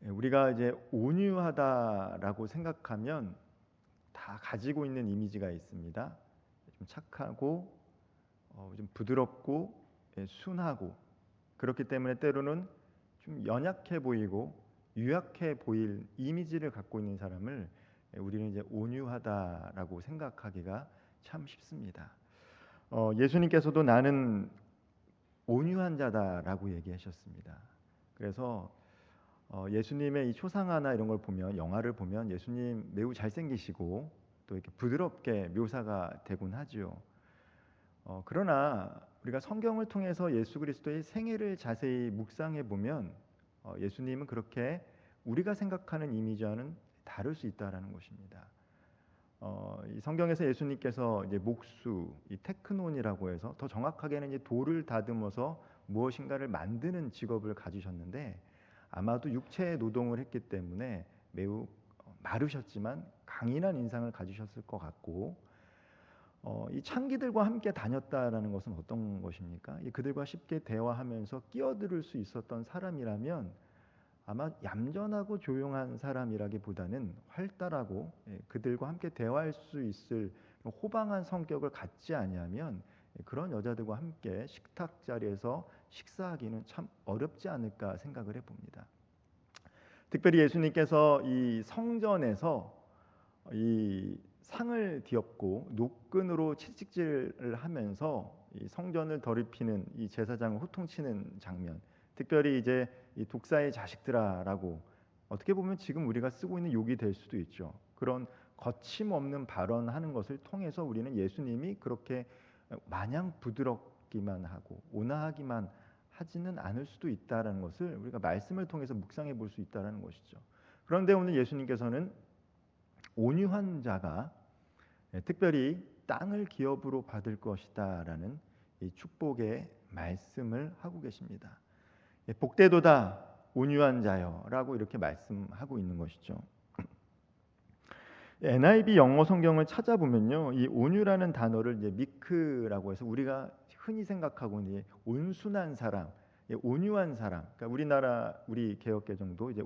우리가 이제 온유하다라고 생각하면 다 가지고 있는 이미지가 있습니다. 좀 착하고 좀 부드럽고 순하고 그렇기 때문에 때로는 좀 연약해 보이고 유약해 보일 이미지를 갖고 있는 사람을 우리는 이제 온유하다라고 생각하기가 참 쉽습니다. 예수님께서도 나는 온유한 자다라고 얘기하셨습니다. 그래서 예수님의 이 초상화나 이런 걸 보면 영화를 보면 예수님 매우 잘생기시고 또 이렇게 부드럽게 묘사가 되곤 하지요. 그러나 우리가 성경을 통해서 예수 그리스도의 생애를 자세히 묵상해 보면 예수님은 그렇게 우리가 생각하는 이미지와는 다를 수 있다라는 것입니다. 이 성경에서 예수님께서 이제 목수, 이 테크논이라고 해서 더 정확하게는 이제 돌을 다듬어서 무엇인가를 만드는 직업을 가지셨는데 아마도 육체의 노동을 했기 때문에 매우 마르셨지만 강인한 인상을 가지셨을 것 같고 이 창기들과 함께 다녔다라는 것은 어떤 것입니까? 그들과 쉽게 대화하면서 끼어들을 수 있었던 사람이라면 아마 얌전하고 조용한 사람이라기보다는 활달하고 그들과 함께 대화할 수 있을 호방한 성격을 갖지 아니하면 그런 여자들과 함께 식탁 자리에서 식사하기는 참 어렵지 않을까 생각을 해봅니다. 특별히 예수님께서 이 성전에서 이 상을 뒤엎고 노끈으로 채찍질을 하면서 이 성전을 더럽히는 이 제사장을 호통치는 장면, 특별히 이제 이 독사의 자식들아라고 어떻게 보면 지금 우리가 쓰고 있는 욕이 될 수도 있죠. 그런 거침없는 발언하는 것을 통해서 우리는 예수님이 그렇게 마냥 부드럽기만 하고 온화하기만 하지는 않을 수도 있다라는 것을 우리가 말씀을 통해서 묵상해 볼 수 있다라는 것이죠. 그런데 오늘 예수님께서는 온유한 자가 특별히 땅을 기업으로 받을 것이다라는 이 축복의 말씀을 하고 계십니다. 복되도다 온유한 자여라고 이렇게 말씀하고 있는 것이죠. NIV 영어 성경을 찾아보면요, 이 온유라는 단어를 이제 미크라고 해서 우리가 흔히 생각하고 있는 온순한 사람, 온유한 사람, 그러니까 우리 개역개정도 이제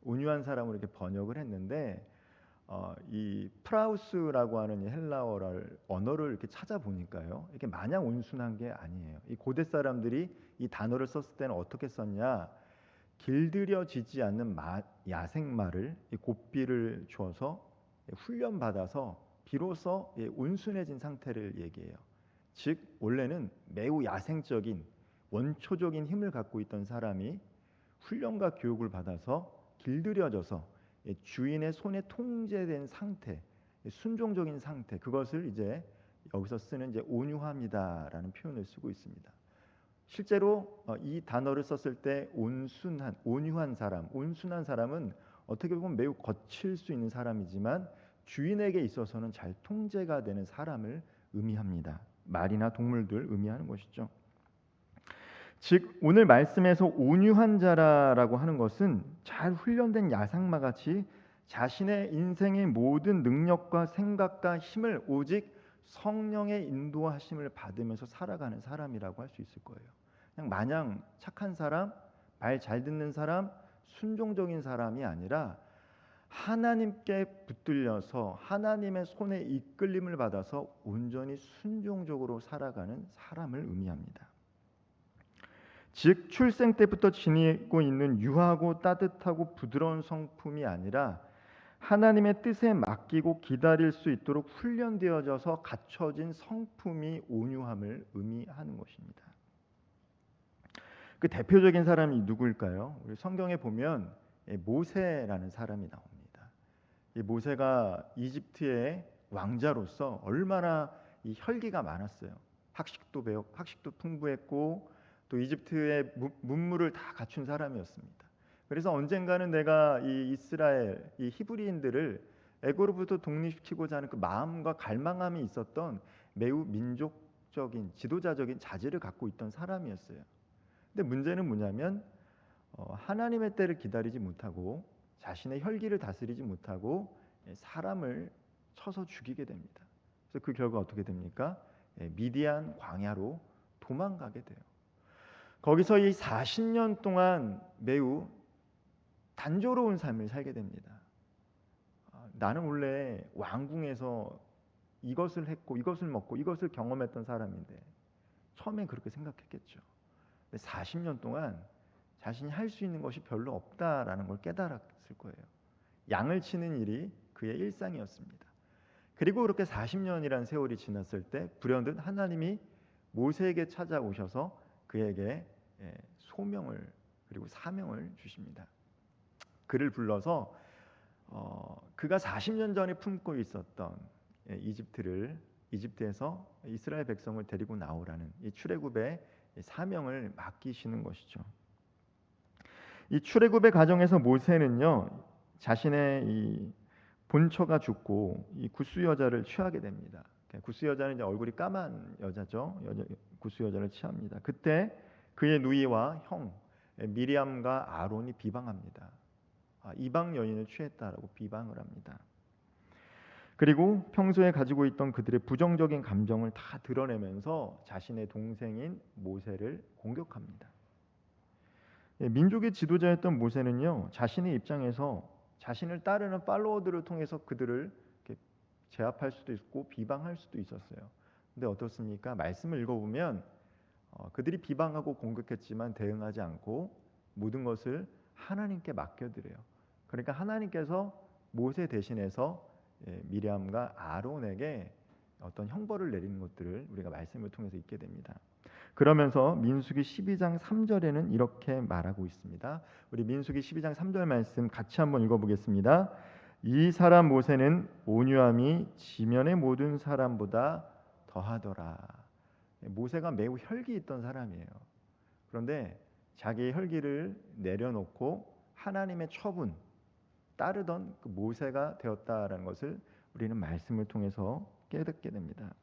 온유한 사람으로 이렇게 번역을 했는데 이 프라우스라고 하는 이 헬라어를 언어를 이렇게 찾아보니까요, 이게 마냥 온순한 게 아니에요. 이 고대 사람들이 이 단어를 썼을 때는 어떻게 썼냐? 길들여지지 않는 야생마를 이 고삐를 주어서 훈련 받아서 비로소 온순해진 상태를 얘기해요. 즉 원래는 매우 야생적인 원초적인 힘을 갖고 있던 사람이 훈련과 교육을 받아서 길들여져서 주인의 손에 통제된 상태, 순종적인 상태, 그것을 이제 여기서 쓰는 이제 온유함이다라는 표현을 쓰고 있습니다. 실제로 이 단어를 썼을 때 온유한 사람, 온순한 사람은 어떻게 보면 매우 거칠 수 있는 사람이지만 주인에게 있어서는 잘 통제가 되는 사람을 의미합니다. 말이나 동물들 의미하는 것이죠. 즉 오늘 말씀에서 온유한 자라라고 하는 것은 잘 훈련된 야상마 같이 자신의 인생의 모든 능력과 생각과 힘을 오직 성령의 인도하심을 받으면서 살아가는 사람이라고 할 수 있을 거예요. 그냥 마냥 착한 사람, 말 잘 듣는 사람, 순종적인 사람이 아니라 하나님께 붙들려서 하나님의 손에 이끌림을 받아서 온전히 순종적으로 살아가는 사람을 의미합니다. 즉 출생 때부터 지니고 있는 유하고 따뜻하고 부드러운 성품이 아니라 하나님의 뜻에 맡기고 기다릴 수 있도록 훈련되어져서 갖춰진 성품이 온유함을 의미하는 것입니다. 그 대표적인 사람이 누구일까요? 우리 성경에 보면 모세라는 사람이 나옵니다. 이 모세가 이집트의 왕자로서 얼마나 이 혈기가 많았어요. 학식도 풍부했고 또 이집트의 문물을 다 갖춘 사람이었습니다. 그래서 언젠가는 내가 이 이스라엘, 이 히브리인들을 애고로부터 독립시키고자 하는 그 마음과 갈망함이 있었던 매우 민족적인 지도자적인 자질을 갖고 있던 사람이었어요. 근데 문제는 뭐냐면 하나님의 때를 기다리지 못하고 자신의 혈기를 다스리지 못하고 사람을 쳐서 죽이게 됩니다. 그래서 그 결과 어떻게 됩니까? 미디안 광야로 도망가게 돼요. 거기서 이 40년 동안 매우 단조로운 삶을 살게 됩니다. 나는 원래 왕궁에서 이것을 했고 이것을 먹고 이것을 경험했던 사람인데 처음엔 그렇게 생각했겠죠. 근데 40년 동안 자신이 할 수 있는 것이 별로 없다라는 걸 깨달았을 거예요. 양을 치는 일이 그의 일상이었습니다. 그리고 그렇게 40년이라는 세월이 지났을 때 불현듯 하나님이 모세에게 찾아오셔서 그에게 소명을 그리고 사명을 주십니다. 그를 불러서 그가 40년 전에 품고 있었던 이집트에서 이스라엘 백성을 데리고 나오라는 이 출애굽의 사명을 맡기시는 것이죠. 이 출애굽의 과정에서 모세는요 자신의 이 본처가 죽고 이 구스 여자를 취하게 됩니다. 구스 여자는 이제 얼굴이 까만 여자죠. 구스 여자를 취합니다. 그때 그의 누이와 형 미리암과 아론이 비방합니다. 이방 여인을 취했다라고 비방을 합니다. 그리고 평소에 가지고 있던 그들의 부정적인 감정을 다 드러내면서 자신의 동생인 모세를 공격합니다. 민족의 지도자였던 모세는요 자신의 입장에서 자신을 따르는 팔로워들을 통해서 그들을 이렇게 제압할 수도 있고 비방할 수도 있었어요. 근데 어떻습니까? 말씀을 읽어보면 그들이 비방하고 공격했지만 대응하지 않고 모든 것을 하나님께 맡겨드려요. 그러니까 하나님께서 모세 대신해서 미리암과 아론에게 어떤 형벌을 내리는 것들을 우리가 말씀을 통해서 읽게 됩니다. 그러면서 민수기 12장 3절에는 이렇게 말하고 있습니다. 우리 민수기 12장 3절 말씀 같이 한번 읽어보겠습니다. 이 사람 모세는 온유함이 지면의 모든 사람보다 더하더라. 모세가 매우 혈기 있던 사람이에요. 그런데 자기의 혈기를 내려놓고 하나님의 처분 따르던 그 모세가 되었다라는 것을 우리는 말씀을 통해서 깨닫게 됩니다.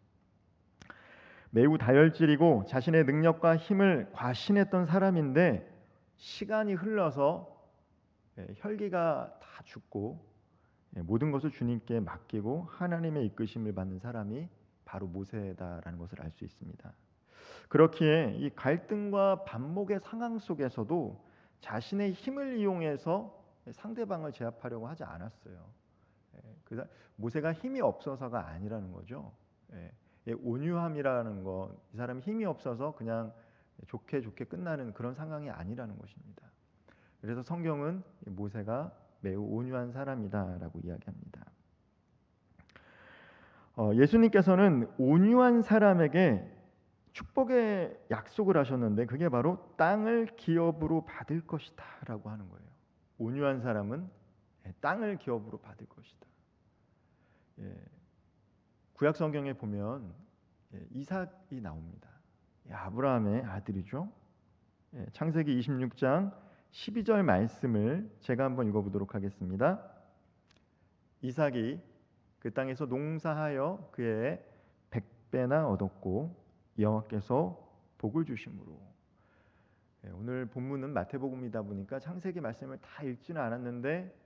매우 다혈질이고 자신의 능력과 힘을 과신했던 사람인데 시간이 흘러서 혈기가 다 죽고 모든 것을 주님께 맡기고 하나님의 이끄심을 받는 사람이 바로 모세다라는 것을 알 수 있습니다. 그렇기에 이 갈등과 반목의 상황 속에서도 자신의 힘을 이용해서 상대방을 제압하려고 하지 않았어요. 모세가 힘이 없어서가 아니라는 거죠. 온유함이라는 거, 이 사람이 힘이 없어서 그냥 좋게 끝나는 그런 상황이 아니라는 것입니다. 그래서 성경은 모세가 매우 온유한 사람이다라고 이야기합니다. 예수님께서는 온유한 사람에게 축복의 약속을 하셨는데 그게 바로 땅을 기업으로 받을 것이다라고 하는 거예요. 온유한 사람은 땅을 기업으로 받을 것이다. 구약 성경에 보면 이삭이 나옵니다. 아브라함의 아들이죠. 창세기 26장 12절 말씀을 제가 한번 읽어보도록 하겠습니다. 이삭이 그 땅에서 농사하여 그의 100배나 얻었고 여호와께서 복을 주심으로. 오늘 본문은 마태복음이다 보니까 창세기 말씀을 다 읽지는 않았는데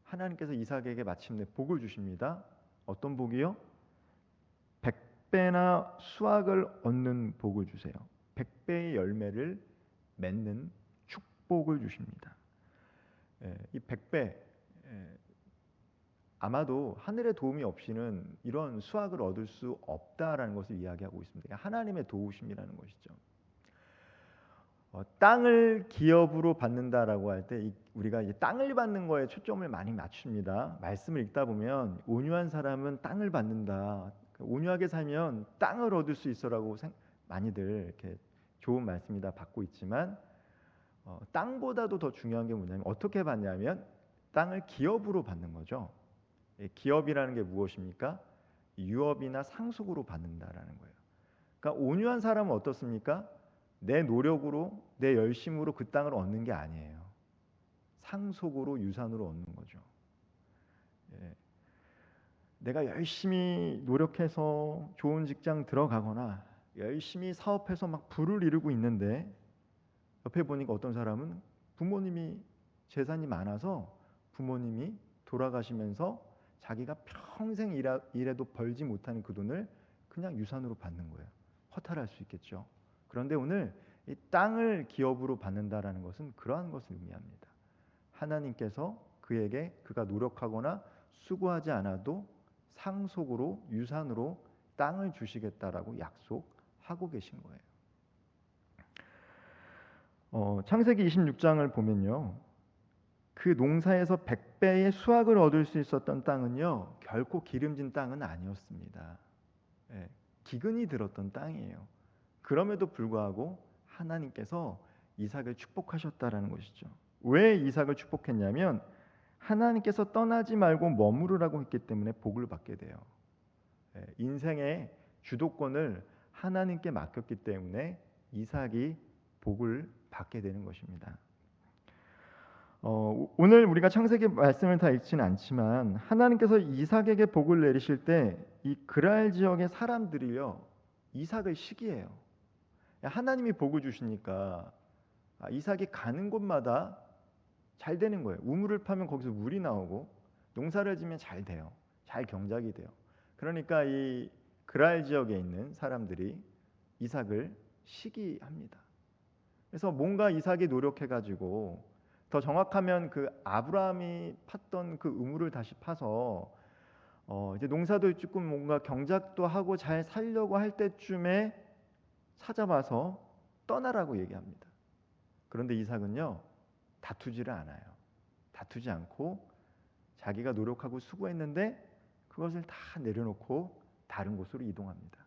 하나님께서 이삭에게 마침내 복을 주십니다. 어떤 복이요? 100배나 수확을 얻는 복을 주세요. 100배의 열매를 맺는 축복을 주십니다. 이 100배 아마도 하늘의 도움이 없이는 이런 수확을 얻을 수 없다라는 것을 이야기하고 있습니다. 하나님의 도우심이라는 것이죠. 땅을 기업으로 받는다라고 할 때 우리가 이제 땅을 받는 거에 초점을 많이 맞춥니다. 말씀을 읽다 보면 온유한 사람은 땅을 받는다. 온유하게 살면 땅을 얻을 수 있어라고 많이들 이렇게 좋은 말씀이다 받고 있지만 땅보다도 더 중요한 게 뭐냐면 어떻게 받냐면 땅을 기업으로 받는 거죠. 기업이라는 게 무엇입니까? 유업이나 상속으로 받는다라는 거예요. 그러니까 온유한 사람은 어떻습니까? 내 노력으로 내 열심으로 그 땅을 얻는 게 아니에요. 상속으로 유산으로 얻는 거죠. 내가 열심히 노력해서 좋은 직장 들어가거나 열심히 사업해서 막 부를 이루고 있는데 옆에 보니까 어떤 사람은 부모님이 재산이 많아서 부모님이 돌아가시면서 자기가 평생 일해도 벌지 못하는 그 돈을 그냥 유산으로 받는 거예요. 허탈할 수 있겠죠. 그런데 오늘 이 땅을 기업으로 받는다라는 것은 그러한 것을 의미합니다. 하나님께서 그에게 그가 노력하거나 수고하지 않아도 상속으로 유산으로 땅을 주시겠다라고 약속하고 계신 거예요. 창세기 26장을 보면요, 그 농사에서 100배의 수확을 얻을 수 있었던 땅은요, 결코 기름진 땅은 아니었습니다. 예, 기근이 들었던 땅이에요. 그럼에도 불구하고 하나님께서 이삭을 축복하셨다라는 것이죠. 왜 이삭을 축복했냐면 하나님께서 떠나지 말고 머무르라고 했기 때문에 복을 받게 돼요. 인생의 주도권을 하나님께 맡겼기 때문에 이삭이 복을 받게 되는 것입니다. 오늘 우리가 창세기 말씀을 다 읽지는 않지만 하나님께서 이삭에게 복을 내리실 때 이 그랄 지역의 사람들이요, 이삭을 시기해요. 하나님이 복을 주시니까 이삭이 가는 곳마다 잘 되는 거예요. 우물을 파면 거기서 물이 나오고 농사를 지면 잘 돼요. 잘 경작이 돼요. 그러니까 이 그랄 지역에 있는 사람들이 이삭을 시기합니다. 그래서 뭔가 이삭이 노력해가지고, 더 정확하면 그 아브라함이 팠던 그 우물을 다시 파서 이제 농사도 조금 뭔가 경작도 하고 잘 살려고 할 때쯤에 찾아와서 떠나라고 얘기합니다. 그런데 이삭은요, 다투지를 않아요. 다투지 않고 자기가 노력하고 수고했는데 그것을 다 내려놓고 다른 곳으로 이동합니다.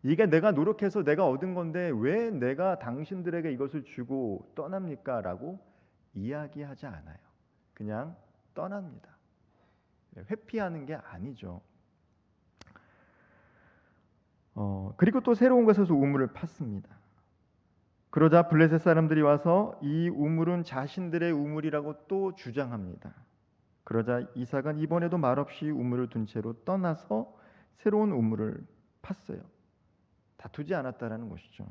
이게 내가 노력해서 내가 얻은 건데 왜 내가 당신들에게 이것을 주고 떠납니까? 라고 이야기하지 않아요. 그냥 떠납니다. 회피하는 게 아니죠. 그리고 또 새로운 곳에서 우물을 팠습니다. 그러자 블레셋 사람들이 와서 이 우물은 자신들의 우물이라고 또 주장합니다. 그러자 이삭은 이번에도 말없이 우물을 둔 채로 떠나서 새로운 우물을 팠어요. 다투지 않았다라는 것이죠.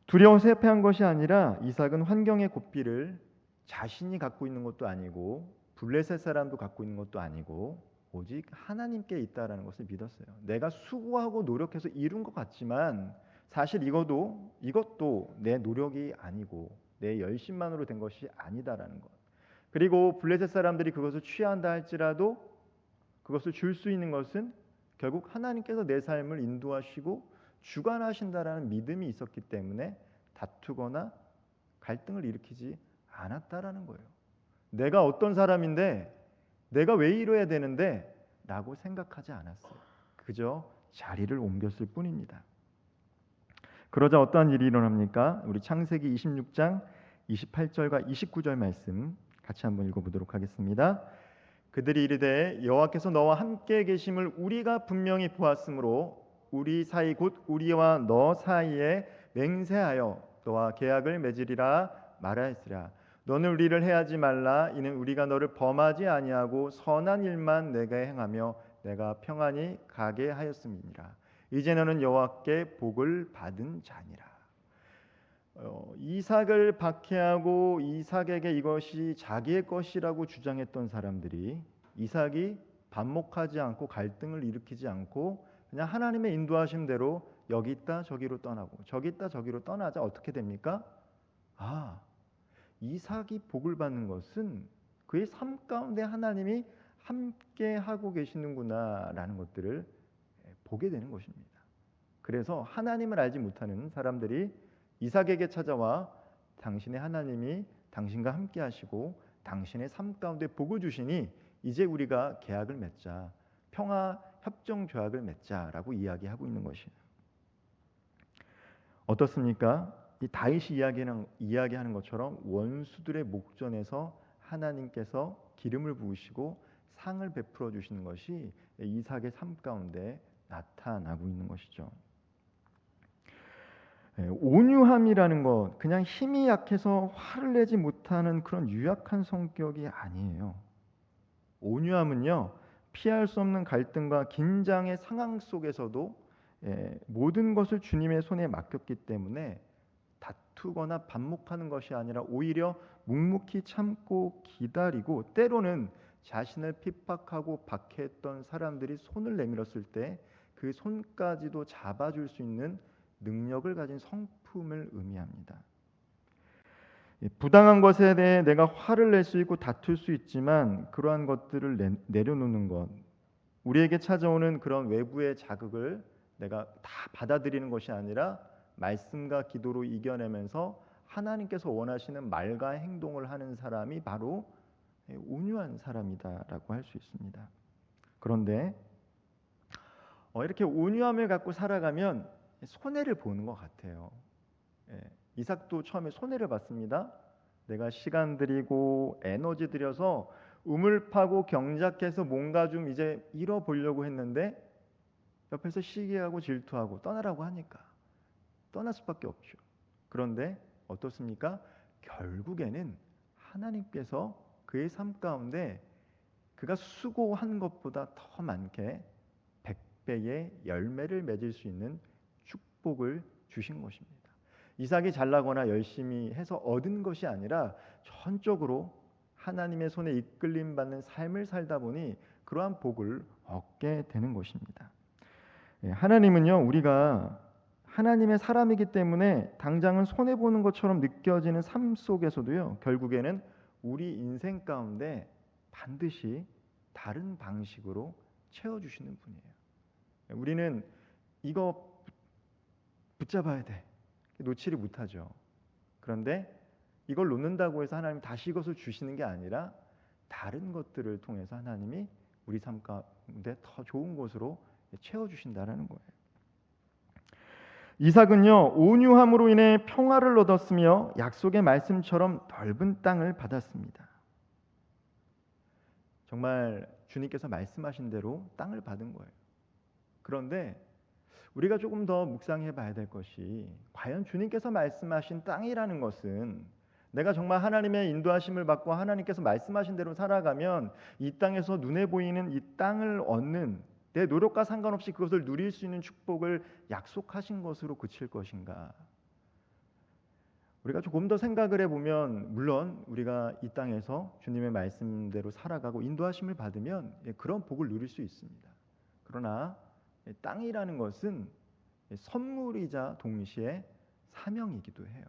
두려워서 회피한 것이 아니라 이삭은 환경의 고삐를 자신이 갖고 있는 것도 아니고 블레셋 사람도 갖고 있는 것도 아니고 오직 하나님께 있다라는 것을 믿었어요. 내가 수고하고 노력해서 이룬 것 같지만 사실 이것도 내 노력이 아니고 내 열심만으로 된 것이 아니다라는 것. 그리고 블레셋 사람들이 그것을 취한다 할지라도 그것을 줄 수 있는 것은 결국 하나님께서 내 삶을 인도하시고 주관하신다라는 믿음이 있었기 때문에 다투거나 갈등을 일으키지 않았다라는 거예요. 내가 어떤 사람인데 내가 왜 이뤄야 되는데 라고 생각하지 않았어요. 그저 자리를 옮겼을 뿐입니다. 그러자 어떠한 일이 일어납니까? 우리 창세기 26장 28절과 29절 말씀 같이 한번 읽어보도록 하겠습니다. 그들이 이르되 여호와께서 너와 함께 계심을 우리가 분명히 보았으므로 우리 사이 곧 우리와 너 사이에 맹세하여 너와 계약을 맺으리라 말하였으라. 너는 우리를 해하지 말라. 이는 우리가 너를 범하지 아니하고 선한 일만 내게 행하며 내가 평안히 가게 하였음이니라. 이제 너는 여호와께 복을 받은 자니라. 이삭을 박해하고 이삭에게 이것이 자기의 것이라고 주장했던 사람들이 이삭이 반목하지 않고 갈등을 일으키지 않고 그냥 하나님의 인도하심대로 여기 있다 저기로 떠나고 저기 있다 저기로 떠나자 어떻게 됩니까? 이삭이 복을 받는 것은 그의 삶 가운데 하나님이 함께 하고 계시는구나 라는 것들을 보게 되는 것입니다. 그래서 하나님을 알지 못하는 사람들이 이삭에게 찾아와 당신의 하나님이 당신과 함께 하시고 당신의 삶 가운데 복을 주시니 이제 우리가 계약을 맺자, 평화 협정 조약을 맺자라고 이야기하고 있는 것이에요. 어떻습니까? 이 다윗이 이야기하는 것처럼 원수들의 목전에서 하나님께서 기름을 부으시고 상을 베풀어 주시는 것이 이삭의 삶 가운데 나타나고 있는 것이죠. 온유함이라는 것, 그냥 힘이 약해서 화를 내지 못하는 그런 유약한 성격이 아니에요. 온유함은요, 피할 수 없는 갈등과 긴장의 상황 속에서도 모든 것을 주님의 손에 맡겼기 때문에 다투거나 반목하는 것이 아니라 오히려 묵묵히 참고 기다리고 때로는 자신을 핍박하고 박해했던 사람들이 손을 내밀었을 때 그 손까지도 잡아줄 수 있는 능력을 가진 성품을 의미합니다. 부당한 것에 대해 내가 화를 낼 수 있고 다툴 수 있지만 그러한 것들을 내려놓는 것, 우리에게 찾아오는 그런 외부의 자극을 내가 다 받아들이는 것이 아니라 말씀과 기도로 이겨내면서 하나님께서 원하시는 말과 행동을 하는 사람이 바로 온유한 사람이다라고 할 수 있습니다. 그런데 이렇게 온유함을 갖고 살아가면 손해를 보는 것 같아요. 이삭도 처음에 손해를 봤습니다. 내가 시간 들이고 에너지 들여서 우물 파고 경작해서 뭔가 좀 이제 잃어보려고 했는데 옆에서 시기하고 질투하고 떠나라고 하니까 떠날 수밖에 없죠. 그런데 어떻습니까? 결국에는 하나님께서 그의 삶 가운데 그가 수고한 것보다 더 많게 100배의 열매를 맺을 수 있는 축복을 주신 것입니다. 이삭이 잘나거나 열심히 해서 얻은 것이 아니라 전적으로 하나님의 손에 이끌림 받는 삶을 살다 보니 그러한 복을 얻게 되는 것입니다. 하나님은요, 우리가 하나님의 사람이기 때문에 당장은 손해 보는 것처럼 느껴지는 삶 속에서도요, 결국에는 우리 인생 가운데 반드시 다른 방식으로 채워주시는 분이에요. 우리는 이거 붙잡아야 돼, 놓지를 못하죠. 그런데 이걸 놓는다고 해서 하나님 다시 이것을 주시는 게 아니라 다른 것들을 통해서 하나님이 우리 삶 가운데 더 좋은 것으로 채워주신다라는 거예요. 이삭은요, 온유함으로 인해 평화를 얻었으며 약속의 말씀처럼 넓은 땅을 받았습니다. 정말 주님께서 말씀하신 대로 땅을 받은 거예요. 그런데 우리가 조금 더 묵상해 봐야 될 것이, 과연 주님께서 말씀하신 땅이라는 것은 내가 정말 하나님의 인도하심을 받고 하나님께서 말씀하신 대로 살아가면 이 땅에서 눈에 보이는 이 땅을 얻는, 내 노력과 상관없이 그것을 누릴 수 있는 축복을 약속하신 것으로 그칠 것인가? 우리가 조금 더 생각을 해보면, 물론 우리가 이 땅에서 주님의 말씀대로 살아가고 인도하심을 받으면 그런 복을 누릴 수 있습니다. 그러나 땅이라는 것은 선물이자 동시에 사명이기도 해요.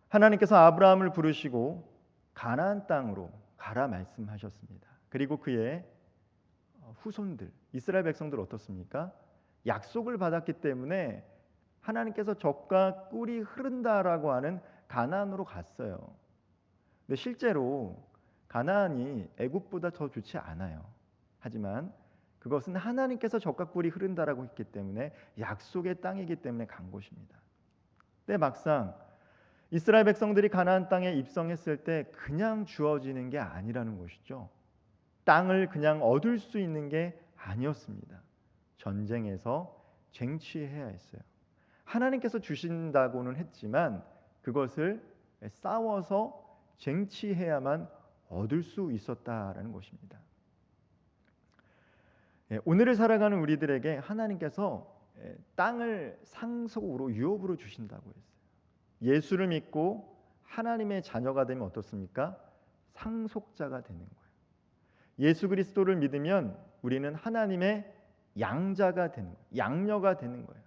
하나님께서 아브라함을 부르시고 가나안 땅으로 가라 말씀하셨습니다. 그리고 그의 후손들, 이스라엘 백성들 어떻습니까? 약속을 받았기 때문에 하나님께서 젖과 꿀이 흐른다라고 하는 가나안으로 갔어요. 근데 실제로 가나안이 애굽보다 더 좋지 않아요. 하지만 그것은 하나님께서 젖과 꿀이 흐른다라고 했기 때문에 약속의 땅이기 때문에 간 것입니다. 근데 막상 이스라엘 백성들이 가나안 땅에 입성했을 때 그냥 주어지는 게 아니라는 것이죠. 땅을 그냥 얻을 수 있는 게 아니었습니다. 전쟁에서 쟁취해야 했어요. 하나님께서 주신다고는 했지만 그것을 싸워서 쟁취해야만 얻을 수 있었다라는 것입니다. 오늘을 살아가는 우리들에게 하나님께서 땅을 상속으로 유업으로 주신다고 했어요. 예수를 믿고 하나님의 자녀가 되면 어떻습니까? 상속자가 되는 거예요. 예수 그리스도를 믿으면 우리는 하나님의 양자가 되는 거예요. 양녀가 되는 거예요.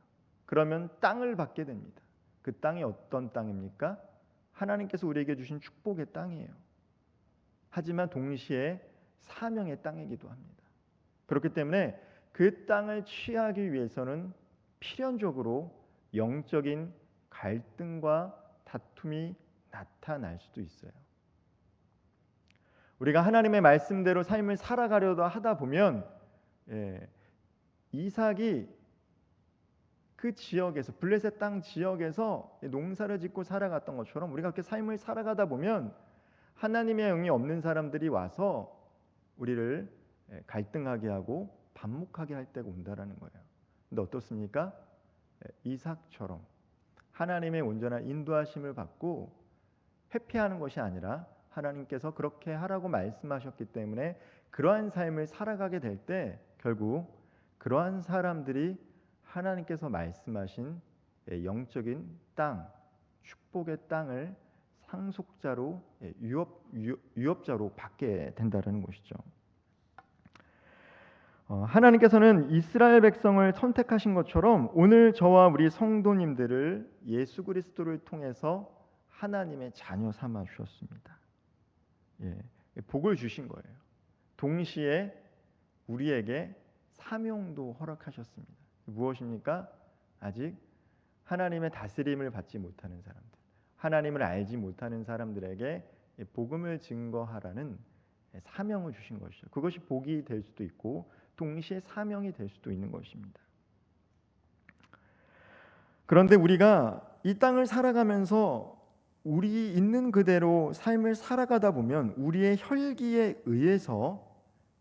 그러면 땅을 받게 됩니다. 그 땅이 어떤 땅입니까? 하나님께서 우리에게 주신 축복의 땅이에요. 하지만 동시에 사명의 땅이기도 합니다. 그렇기 때문에 그 땅을 취하기 위해서는 필연적으로 영적인 갈등과 다툼이 나타날 수도 있어요. 우리가 하나님의 말씀대로 삶을 살아가려다 하다 보면 이삭이 그 지역에서, 블레셋 땅 지역에서 농사를 짓고 살아갔던 것처럼 우리가 그렇게 삶을 살아가다 보면 하나님의 영이 없는 사람들이 와서 우리를 갈등하게 하고 반목하게 할 때가 온다라는 거예요. 근데 어떻습니까? 이삭처럼 하나님의 온전한 인도하심을 받고 회피하는 것이 아니라 하나님께서 그렇게 하라고 말씀하셨기 때문에 그러한 삶을 살아가게 될 때 결국 그러한 사람들이 하나님께서 말씀하신 영적인 땅, 축복의 땅을 상속자로, 유업자로 받게 된다는 것이죠. 하나님께서는 이스라엘 백성을 선택하신 것처럼 오늘 저와 우리 성도님들을 예수 그리스도를 통해서 하나님의 자녀 삼아 주셨습니다. 예, 복을 주신 거예요. 동시에 우리에게 사명도 허락하셨습니다. 무엇입니까? 아직 하나님의 다스림을 받지 못하는 사람들, 하나님을 알지 못하는 사람들에게 복음을 증거하라는 사명을 주신 것이죠. 그것이 복이 될 수도 있고 동시에 사명이 될 수도 있는 것입니다. 그런데 우리가 이 땅을 살아가면서 우리 있는 그대로 삶을 살아가다 보면 우리의 혈기에 의해서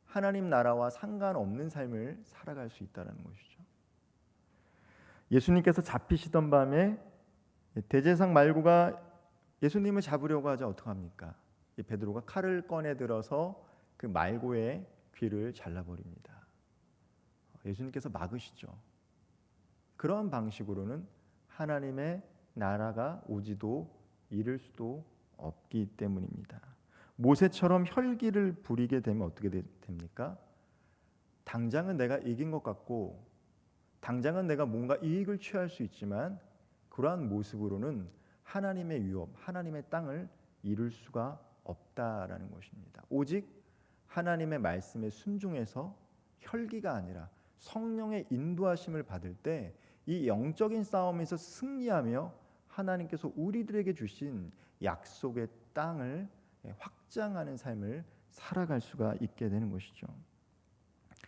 하나님 나라와 상관없는 삶을 살아갈 수 있다는 것이죠. 예수님께서 잡히시던 밤에 대제사장 말고가 예수님을 잡으려고 하자 어떡합니까? 베드로가 칼을 꺼내 들어서 그 말고의 귀를 잘라버립니다. 예수님께서 막으시죠. 그런 방식으로는 하나님의 나라가 오지도 이를 수도 없기 때문입니다. 모세처럼 혈기를 부리게 되면 어떻게 됩니까? 당장은 내가 이긴 것 같고 당장은 내가 뭔가 이익을 취할 수 있지만 그러한 모습으로는 하나님의 유업, 하나님의 땅을 이룰 수가 없다라는 것입니다. 오직 하나님의 말씀에 순종해서 혈기가 아니라 성령의 인도하심을 받을 때 이 영적인 싸움에서 승리하며 하나님께서 우리들에게 주신 약속의 땅을 확장하는 삶을 살아갈 수가 있게 되는 것이죠.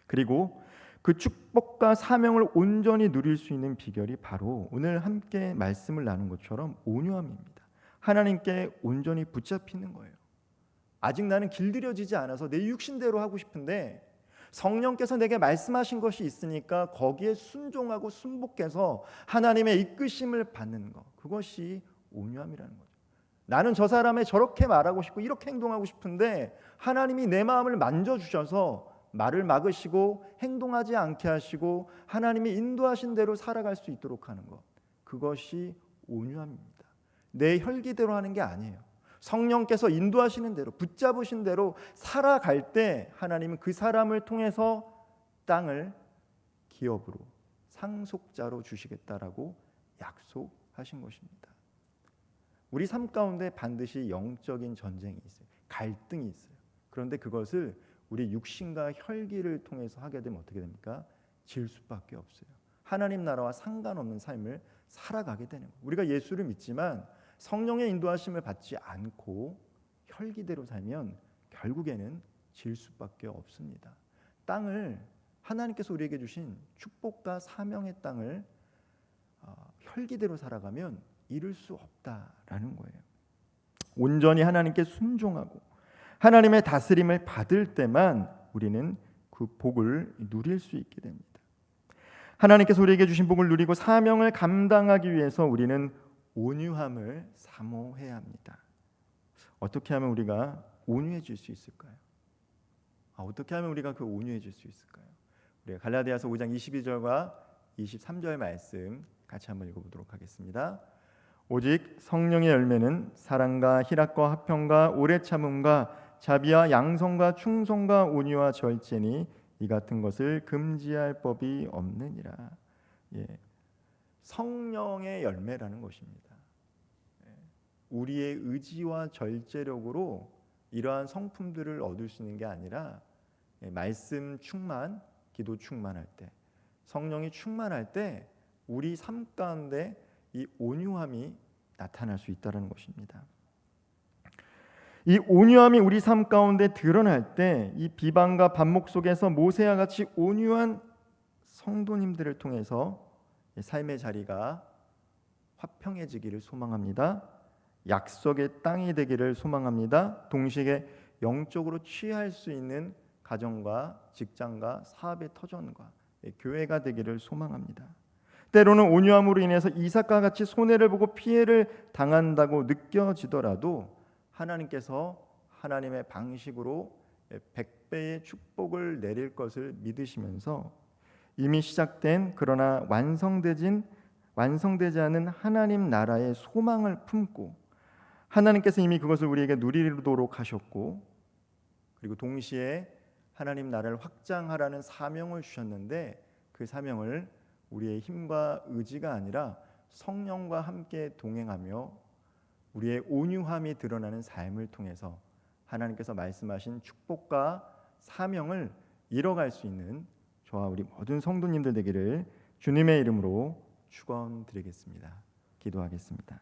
그리고 그 축복과 사명을 온전히 누릴 수 있는 비결이 바로 오늘 함께 말씀을 나눈 것처럼 온유함입니다. 하나님께 온전히 붙잡히는 거예요. 아직 나는 길들여지지 않아서 내 육신대로 하고 싶은데 성령께서 내게 말씀하신 것이 있으니까 거기에 순종하고 순복해서 하나님의 이끄심을 받는 것, 그것이 온유함이라는 거죠. 나는 저 사람에 저렇게 말하고 싶고 이렇게 행동하고 싶은데 하나님이 내 마음을 만져주셔서 말을 막으시고 행동하지 않게 하시고 하나님이 인도하신 대로 살아갈 수 있도록 하는 것, 그것이 온유함입니다. 내 혈기대로 하는 게 아니에요. 성령께서 인도하시는 대로 붙잡으신 대로 살아갈 때 하나님은 그 사람을 통해서 땅을 기업으로 상속자로 주시겠다라고 약속하신 것입니다. 우리 삶 가운데 반드시 영적인 전쟁이 있어요. 갈등이 있어요. 그런데 그것을 우리 육신과 혈기를 통해서 하게 되면 어떻게 됩니까? 질 수밖에 없어요. 하나님 나라와 상관없는 삶을 살아가게 되는 거예요. 우리가 예수를 믿지만 성령의 인도하심을 받지 않고 혈기대로 살면 결국에는 질 수밖에 없습니다. 땅을 하나님께서 우리에게 주신 축복과 사명의 땅을 혈기대로 살아가면 이룰 수 없다라는 거예요. 온전히 하나님께 순종하고 하나님의 다스림을 받을 때만 우리는 그 복을 누릴 수 있게 됩니다. 하나님께서 우리에게 주신 복을 누리고 사명을 감당하기 위해서 우리는 온유함을 사모해야 합니다. 어떻게 하면 우리가 온유해질 수 있을까요? 어떻게 하면 우리가 그 온유해질 수 있을까요? 우리가 갈라디아서 5장 22절과 23절 말씀 같이 한번 읽어보도록 하겠습니다. 오직 성령의 열매는 사랑과 희락과 화평과 오래 참음과 자비와 양성과 충성과 온유와 절제니 이 같은 것을 금지할 법이 없느니라. 성령의 열매라는 것입니다. 우리의 의지와 절제력으로 이러한 성품들을 얻을 수 있는 게 아니라 말씀 충만, 기도 충만할 때, 성령이 충만할 때 우리 삶 가운데 이 온유함이 나타날 수 있다는 것입니다. 이 온유함이 우리 삶 가운데 드러날 때 이 비방과 반목 속에서 모세와 같이 온유한 성도님들을 통해서 삶의 자리가 화평해지기를 소망합니다. 약속의 땅이 되기를 소망합니다. 동시에 영적으로 취할 수 있는 가정과 직장과 사업의 터전과 교회가 되기를 소망합니다. 때로는 온유함으로 인해서 이삭과 같이 손해를 보고 피해를 당한다고 느껴지더라도 하나님께서 하나님의 방식으로 100배의 축복을 내릴 것을 믿으시면서 이미 시작된 그러나 완성되지 않은 하나님 나라의 소망을 품고 하나님께서 이미 그것을 우리에게 누리도록 하셨고 그리고 동시에 하나님 나라를 확장하라는 사명을 주셨는데 그 사명을 우리의 힘과 의지가 아니라 성령과 함께 동행하며 우리의 온유함이 드러나는 삶을 통해서 하나님께서 말씀하신 축복과 사명을 이뤄갈 수 있는 저와 우리 모든 성도님들 되기를 주님의 이름으로 축원드리겠습니다. 기도하겠습니다.